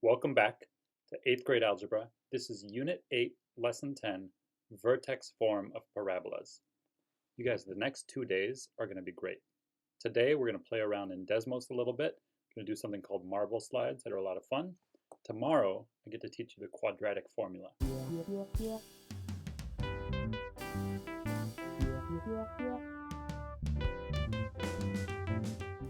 Welcome back to 8th grade algebra. This is Unit 8, Lesson 10, Vertex Form of Parabolas. You guys, the next 2 days are going to be great. Today we're going to play around in Desmos a little bit. We're going to do something called marble slides that are a lot of fun. Tomorrow I get to teach you the quadratic formula.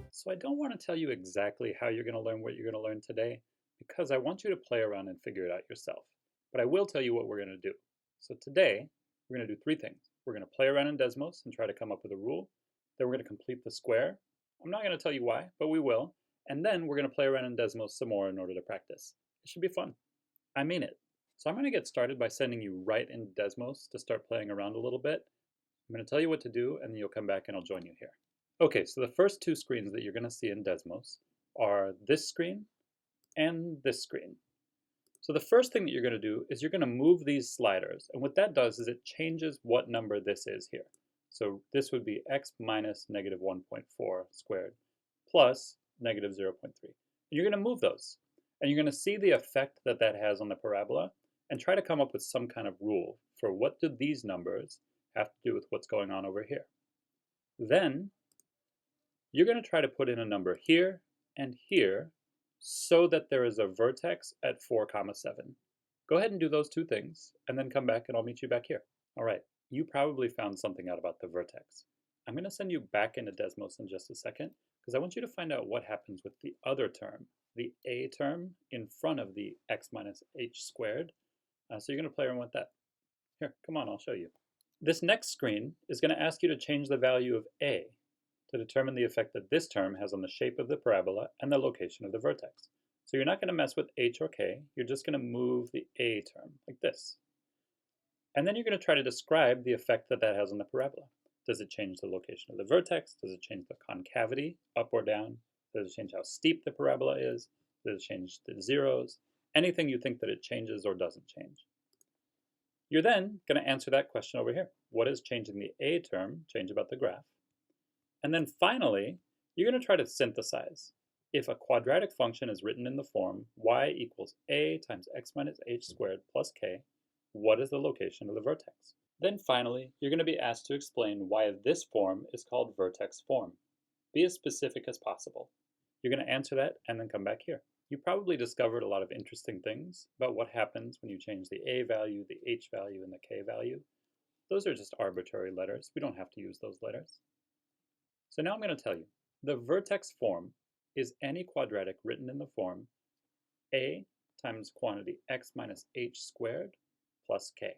So I don't want to tell you exactly how you're going to learn what you're going to learn today, because I want you to play around and figure it out yourself. But I will tell you what we're going to do. So today, we're going to do 3 things. We're going to play around in Desmos and try to come up with a rule. Then we're going to complete the square. I'm not going to tell you why, but we will. And then we're going to play around in Desmos some more in order to practice. It should be fun. I mean it. So I'm going to get started by sending you right into Desmos to start playing around a little bit. I'm going to tell you what to do, and then you'll come back and I'll join you here. Okay, so the first 2 screens that you're going to see in Desmos are this screen and this screen. So the first thing that you're going to do is you're going to move these sliders, and what that does is it changes what number this is here. So this would be x minus negative 1.4 squared plus negative 0.3. And you're going to move those, and you're going to see the effect that that has on the parabola and try to come up with some kind of rule for what do these numbers have to do with what's going on over here. Then you're going to try to put in a number here and here so that there is a vertex at 4, 7. Go ahead and do those 2 things, and then come back and I'll meet you back here. All right, you probably found something out about the vertex. I'm going to send you back into Desmos in just a second, because I want you to find out what happens with the other term, the a term in front of the x minus h squared. So you're going to play around with that. Here, come on, I'll show you. This next screen is going to ask you to change the value of a to determine the effect that this term has on the shape of the parabola and the location of the vertex. So you're not going to mess with h or k, you're just going to move the a term, like this. And then you're going to try to describe the effect that that has on the parabola. Does it change the location of the vertex? Does it change the concavity, up or down? Does it change how steep the parabola is? Does it change the zeros? Anything you think that it changes or doesn't change. You're then going to answer that question over here. What does changing the a term change about the graph? And then finally, you're going to try to synthesize. If a quadratic function is written in the form y equals a times x minus h squared plus k, what is the location of the vertex? Then finally, you're going to be asked to explain why this form is called vertex form. Be as specific as possible. You're going to answer that and then come back here. You probably discovered a lot of interesting things about what happens when you change the a value, the h value, and the k value. Those are just arbitrary letters. We don't have to use those letters. So now I'm going to tell you, the vertex form is any quadratic written in the form a times quantity x minus h squared plus k.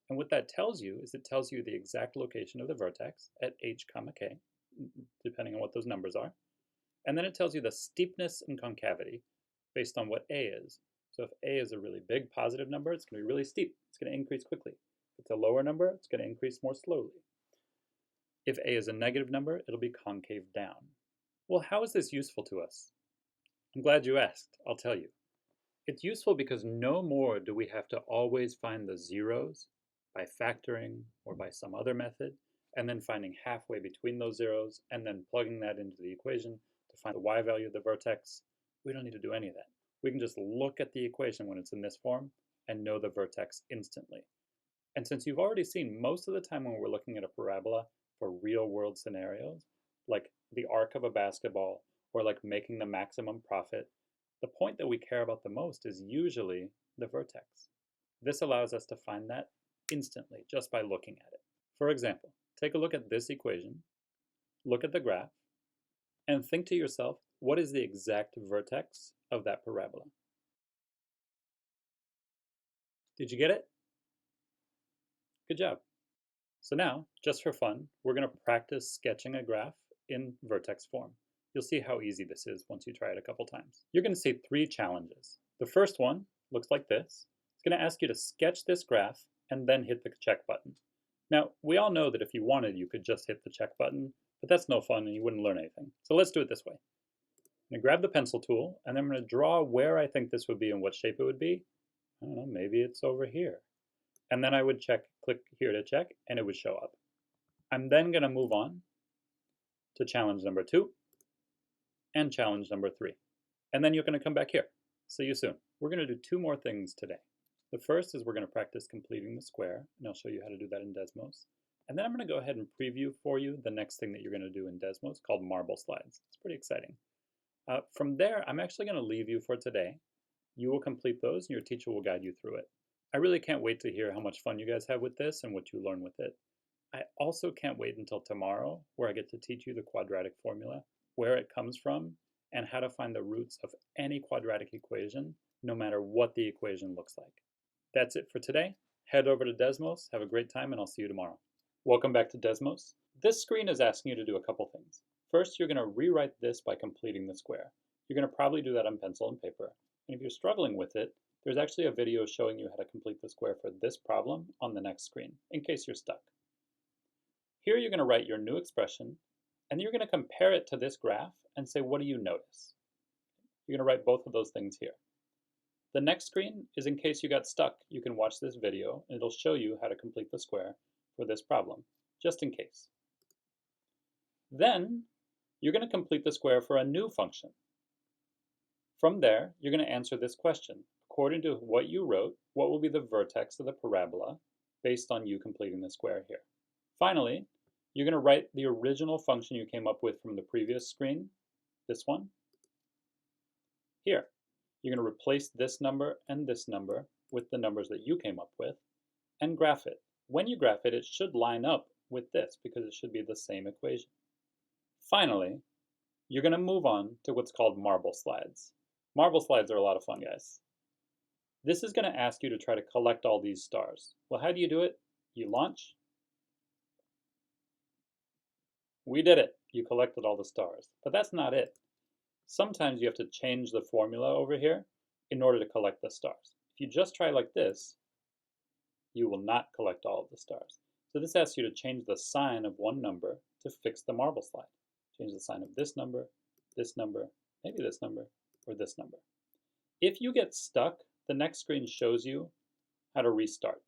And what that tells you is it tells you the exact location of the vertex at h comma k, depending on what those numbers are. And then it tells you the steepness and concavity based on what a is. So if a is a really big positive number, it's going to be really steep. It's going to increase quickly. If it's a lower number, it's going to increase more slowly. If a is a negative number, it'll be concave down. Well, how is this useful to us? I'm glad you asked. I'll tell you. It's useful because no more do we have to always find the zeros by factoring or by some other method, and then finding halfway between those zeros and then plugging that into the equation to find the y value of the vertex. We don't need to do any of that. We can just look at the equation when it's in this form and know the vertex instantly. And since you've already seen most of the time when we're looking at a parabola for real world scenarios, like the arc of a basketball or like making the maximum profit, the point that we care about the most is usually the vertex. This allows us to find that instantly just by looking at it. For example, take a look at this equation, look at the graph, and think to yourself, what is the exact vertex of that parabola? Did you get it? Good job. So now, just for fun, we're going to practice sketching a graph in vertex form. You'll see how easy this is once you try it a couple times. You're going to see 3 challenges. The first one looks like this. It's going to ask you to sketch this graph and then hit the check button. Now, we all know that if you wanted, you could just hit the check button, but that's no fun and you wouldn't learn anything. So let's do it this way. I'm going to grab the pencil tool and I'm going to draw where I think this would be and what shape it would be. I don't know, maybe it's over here. And then I would click here to check, and it would show up. I'm then going to move on to challenge number 2 and challenge number 3. And then you're going to come back here. See you soon. We're going to do two more things today. The first is we're going to practice completing the square, and I'll show you how to do that in Desmos. And then I'm going to go ahead and preview for you the next thing that you're going to do in Desmos called marble slides. It's pretty exciting. From there, I'm actually going to leave you for today. You will complete those and your teacher will guide you through it. I really can't wait to hear how much fun you guys have with this and what you learn with it. I also can't wait until tomorrow, where I get to teach you the quadratic formula, where it comes from, and how to find the roots of any quadratic equation, no matter what the equation looks like. That's it for today. Head over to Desmos, have a great time, and I'll see you tomorrow. Welcome back to Desmos. This screen is asking you to do a couple things. First, you're going to rewrite this by completing the square. You're going to probably do that on pencil and paper. And if you're struggling with it, there's actually a video showing you how to complete the square for this problem on the next screen, in case you're stuck. Here you're going to write your new expression, and you're going to compare it to this graph and say, what do you notice? You're going to write both of those things here. The next screen is in case you got stuck. You can watch this video, and it'll show you how to complete the square for this problem, just in case. Then you're going to complete the square for a new function. From there, you're going to answer this question. According to what you wrote, what will be the vertex of the parabola based on you completing the square here? Finally, you're going to write the original function you came up with from the previous screen, this one, here. You're going to replace this number and this number with the numbers that you came up with and graph it. When you graph it, it should line up with this because it should be the same equation. Finally, you're going to move on to what's called marble slides. Marble slides are a lot of fun, guys. This is going to ask you to try to collect all these stars. Well, how do you do it? You launch. We did it. You collected all the stars. But that's not it. Sometimes you have to change the formula over here in order to collect the stars. If you just try like this, you will not collect all of the stars. So this asks you to change the sign of one number to fix the marble slide. Change the sign of this number, maybe this number, or this number. If you get stuck, the next screen shows you how to restart.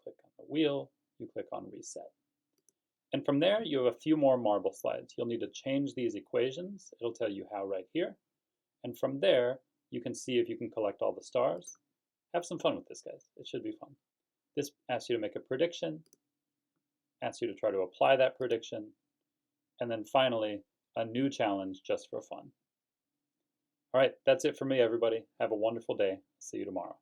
Click on the wheel, you click on reset. And from there, you have a few more marble slides. You'll need to change these equations. It'll tell you how right here. And from there, you can see if you can collect all the stars. Have some fun with this, guys. It should be fun. This asks you to make a prediction, asks you to try to apply that prediction, and then finally, a new challenge just for fun. All right, that's it for me, everybody. Have a wonderful day. See you tomorrow.